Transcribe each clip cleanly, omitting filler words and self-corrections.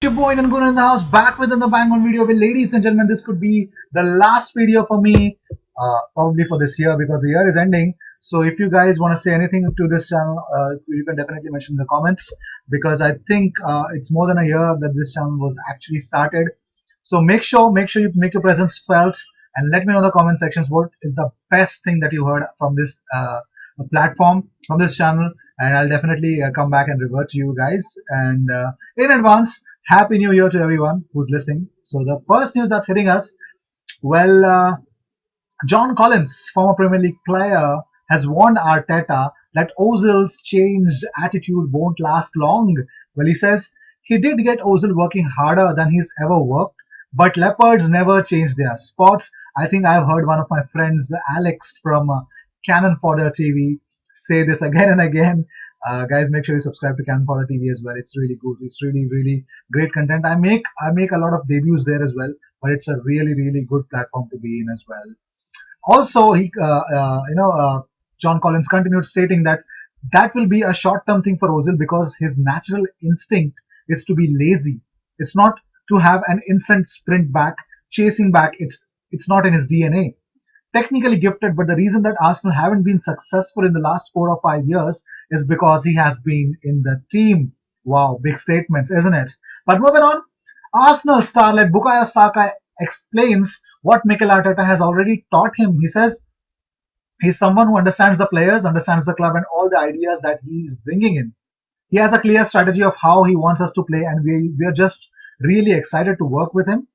Your boy and Gun in the house, back with another bang on video. Well, ladies and gentlemen, this could be the last video for me, probably for this year because the year is ending. So if you guys want to say anything to this channel, you can definitely mention in the comments because I think it's more than a year that this channel was actually started. So make sure you make your presence felt and let me know in the comment sections what is the best thing that you heard from this platform, from this channel, and I'll definitely come back and revert to you guys. And in advance, Happy New Year to everyone who's listening. So the first news that's hitting us, well, John Collins, former Premier League player, has warned Arteta that Ozil's changed attitude won't last long. Well, he says he did get Ozil working harder than he's ever worked, but Leopards never change their spots. I think I've heard one of my friends, Alex from Cannon Fodder TV, say this again and again. Guys, make sure you subscribe to Cannon Fodder TV as well. It's really good. It's really great content. I make a lot of debuts there as well, but it's a really good platform to be in as well. Also, John Collins continued stating that that will be a short-term thing for Ozil because his natural instinct is to be lazy. It's not to have an instant sprint back, chasing back. It's not in his DNA. Technically gifted, but the reason that Arsenal haven't been successful in the last 4 or 5 years is because he has been in the team. Wow, big statements, isn't it? But moving on, Arsenal starlet Bukayo Saka explains what Mikel Arteta has already taught him. He says he's someone who understands the players, understands the club, and all the ideas that he's bringing in. He has a clear strategy of how he wants us to play, and we are just really excited to work with him.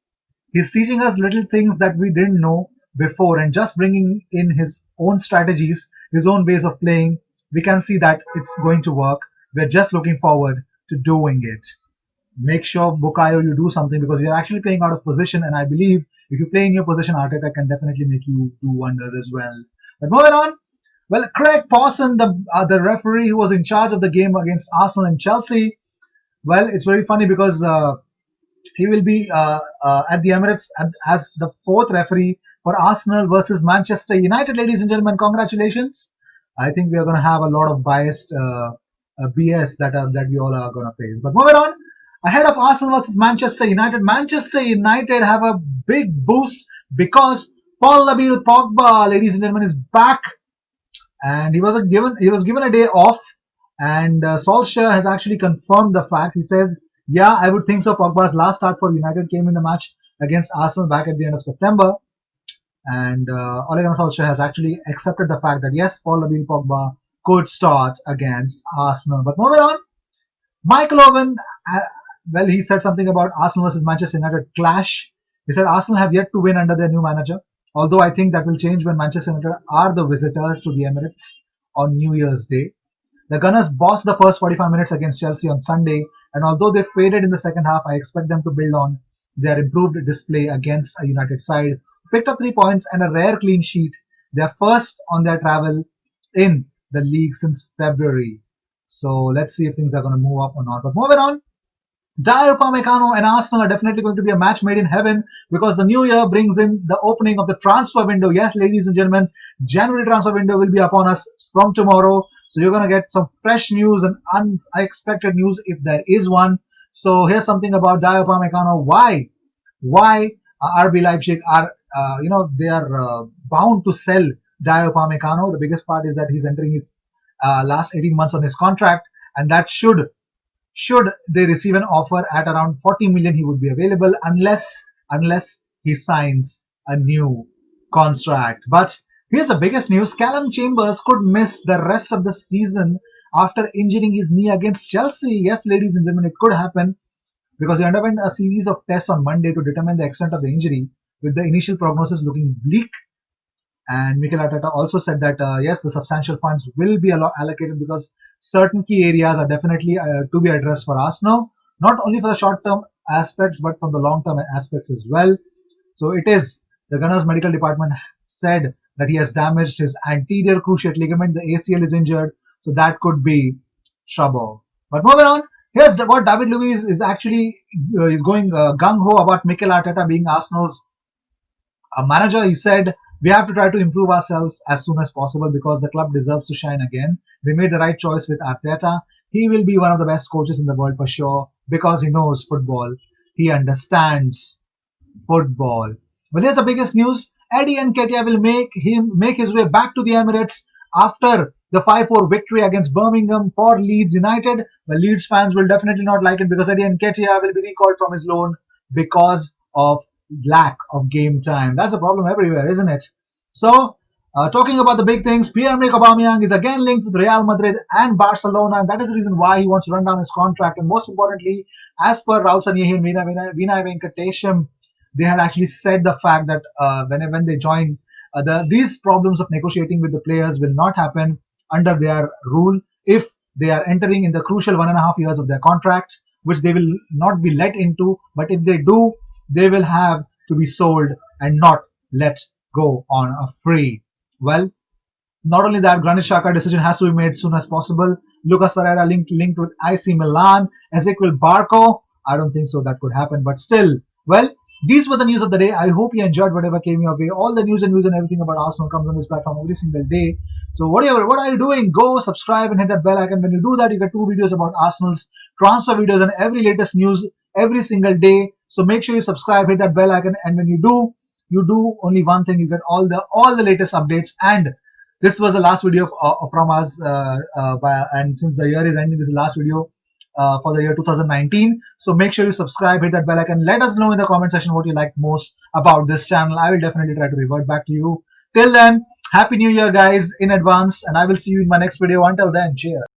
He's teaching us little things that we didn't know before, and just bringing in his own strategies, his own ways of playing. We can see that it's going to work. We're just looking forward to doing it. Make sure, Bukayo, you do something because you're actually playing out of position, and I believe if you play in your position, Arteta can definitely make you do wonders as well. But moving on, well, Craig Pawson, the referee who was in charge of the game against Arsenal and Chelsea, well, it's very funny because he will be at the Emirates as the fourth referee for Arsenal versus Manchester United. Ladies and gentlemen, congratulations. I think we are going to have a lot of biased BS that we all are going to face. But moving on, ahead of Arsenal versus Manchester United have a big boost because Paul Nabil Pogba, ladies and gentlemen, is back, and he was given a day off, and Solskjaer has actually confirmed the fact. He says, "Yeah, I would think so. Pogba's last start for United came in the match against Arsenal back at the end of September." And Ole Gunnar Solskjaer has actually accepted the fact that yes, Paul Nabil Pogba could start against Arsenal. But moving on, Michael Owen, well, he said something about Arsenal versus Manchester United clash. He said Arsenal have yet to win under their new manager, although I think that will change when Manchester United are the visitors to the Emirates on New Year's Day. The Gunners bossed the first 45 minutes against Chelsea on Sunday, and although they faded in the second half, I expect them to build on their improved display against a United side who picked up 3 points and a rare clean sheet, their first on their travel in the league since February. So let's see if things are going to move up or not. But moving on, Dyer Upamecano and Arsenal are definitely going to be a match made in heaven because the new year brings in the opening of the transfer window. Yes, ladies and gentlemen, January transfer window will be upon us from tomorrow. So you're going to get some fresh news and unexpected news if there is one. So here's something about Dyer Upamecano. Why RB Leipzig are, they are bound to sell Dyer Upamecano. The biggest part is that he's entering his last 18 months on his contract, and that should they receive an offer at around 40 million, he would be available unless he signs a new contract. But here's the biggest news: Callum Chambers could miss the rest of the season after injuring his knee against Chelsea. Yes, ladies and gentlemen, it could happen because he underwent a series of tests on Monday to determine the extent of the injury, with the initial prognosis looking bleak. And Mikel Arteta also said that yes, the substantial funds will be allocated because certain key areas are definitely to be addressed for Arsenal, not only for the short-term aspects but from the long-term aspects as well. So it is the Gunners' medical department said that he has damaged his anterior cruciate ligament, the ACL is injured, so that could be trouble. But moving on, here's what David Luiz is actually is going gung-ho about Mikel Arteta being Arsenal's manager. He said, "We have to try to improve ourselves as soon as possible because the club deserves to shine again. They made the right choice with Arteta. He will be one of the best coaches in the world for sure. because he knows football. He understands football. Well, here's the biggest news. Eddie Nketiah will make his way back to the Emirates after the 5-4 victory against Birmingham for Leeds United. Well, Leeds fans will definitely not like it because Eddie Nketiah will be recalled from his loan because of lack of game time. That's a problem everywhere, isn't it? So, talking about the big things, Pierre-Emerick Aubameyang is again linked with Real Madrid and Barcelona, and that is the reason why he wants to run down his contract. And most importantly, as per Raul Sanyehi and Vinay Venkatesham, they had actually said the fact that when they join, these problems of negotiating with the players will not happen under their rule if they are entering in the crucial 1.5 years of their contract, which they will not be let into. But if they do, they will have to be sold and not let go on a free. Well, not only that, Granit Xhaka decision has to be made soon as possible. Lucas Torreira linked with IC Milan. Ezequiel Barco, I don't think so that could happen, but still, well, these were the news of the day. I hope you enjoyed whatever came your way. All the news and views and everything about Arsenal comes on this platform every single day. So what are you doing? Go subscribe and hit that bell icon. When you do that, you get 2 videos about Arsenal's transfer videos and every latest news every single day. So make sure you subscribe, hit that bell icon, and when you do only one thing. You get all the latest updates. And this was the last video from us. And since the year is ending, this is the last video for the year 2019. So make sure you subscribe, hit that bell icon. Let us know in the comment section what you like most about this channel. I will definitely try to revert back to you. Till then, Happy New Year, guys, in advance, and I will see you in my next video. Until then, cheers.